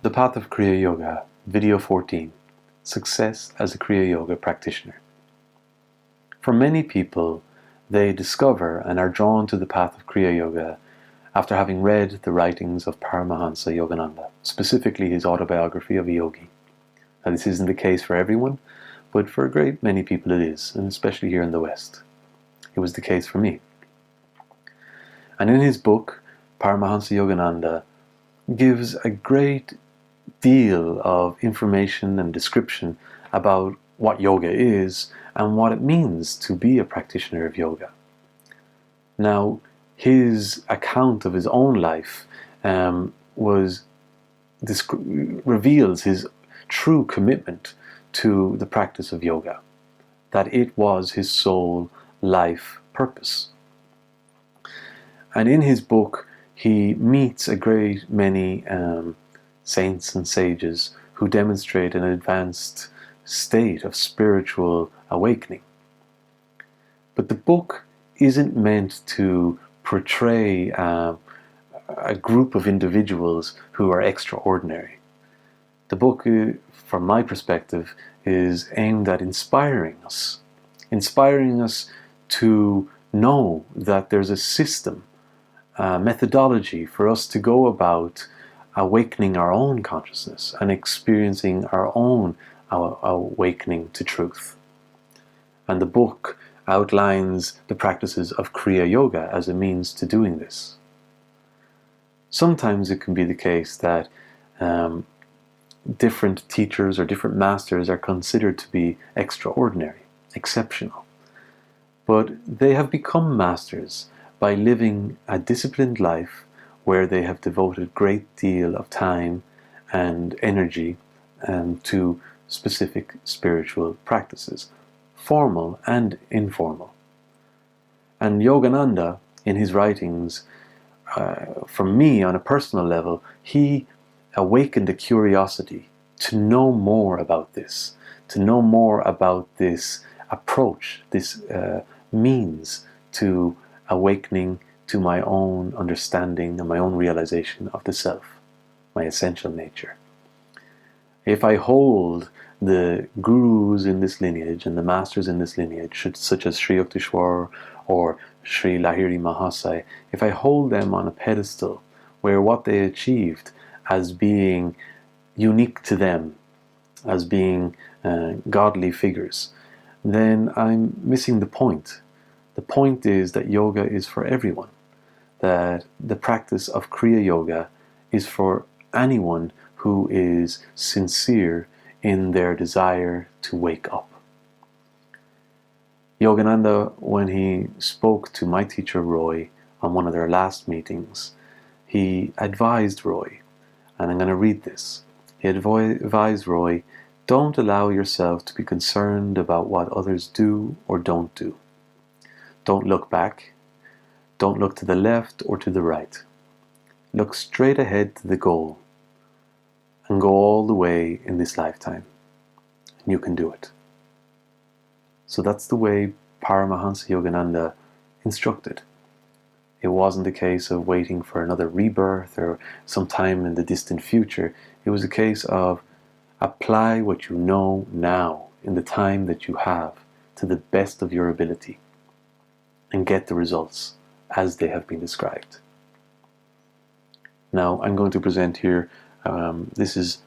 The Path of Kriya Yoga, Video 14, Success as a Kriya Yoga Practitioner. For many people, they discover and are drawn to the path of Kriya Yoga after having read the writings of Paramahansa Yogananda, specifically his Autobiography of a Yogi. Now, this isn't the case for everyone, but for a great many people it is, and especially here in the West. It was the case for me. And in his book, Paramahansa Yogananda gives a great deal of information and description about what yoga is and what it means to be a practitioner of yoga. Now, his account of his own life reveals his true commitment to the practice of yoga, that it was his sole life purpose. And in his book, he meets a great many saints and sages who demonstrate an advanced state of spiritual awakening. But the book isn't meant to portray a group of individuals who are extraordinary. The book, from my perspective, is aimed at inspiring us to know that there's a system, methodology for us to go about awakening our own consciousness and experiencing our own awakening to truth. And the book outlines the practices of Kriya Yoga as a means to doing this. Sometimes it can be the case that different teachers or different masters are considered to be extraordinary, exceptional. But they have become masters by living a disciplined life where they have devoted a great deal of time and energy to specific spiritual practices, formal and informal. And Yogananda, in his writings, for me on a personal level, he awakened a curiosity to know more about this, approach, this means to awakening to my own understanding and my own realization of the self, my essential nature. If I hold the gurus in this lineage and the masters in this lineage, such as Sri Yukteswar or Sri Lahiri Mahasaya, if I hold them on a pedestal where what they achieved as being unique to them, as being godly figures, then I'm missing the point. The point is that yoga is for everyone, that the practice of Kriya Yoga is for anyone who is sincere in their desire to wake up. Yogananda, when he spoke to my teacher Roy on one of their last meetings, he advised Roy, and I'm going to read this. He advised Roy, don't allow yourself to be concerned about what others do or don't do. Don't look back. Don't look to the left or to the right. Look straight ahead to the goal and go all the way in this lifetime. And you can do it. So that's the way Paramahansa Yogananda instructed. It wasn't a case of waiting for another rebirth or some time in the distant future. It was a case of apply what you know now in the time that you have to the best of your ability and get the results as they have been described. Now I'm going to present here, this is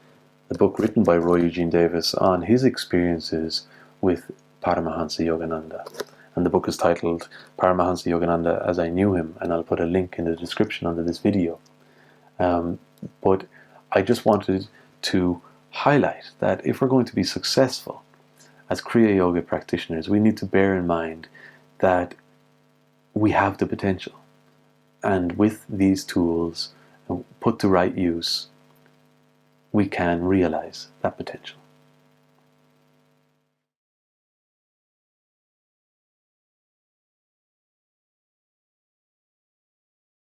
a book written by Roy Eugene Davis on his experiences with Paramahansa Yogananda. And the book is titled Paramahansa Yogananda as I Knew Him, and I'll put a link in the description under this video. But I just wanted to highlight that if we're going to be successful as Kriya Yoga practitioners, we need to bear in mind that we have the potential. And with these tools, put to right use, we can realize that potential.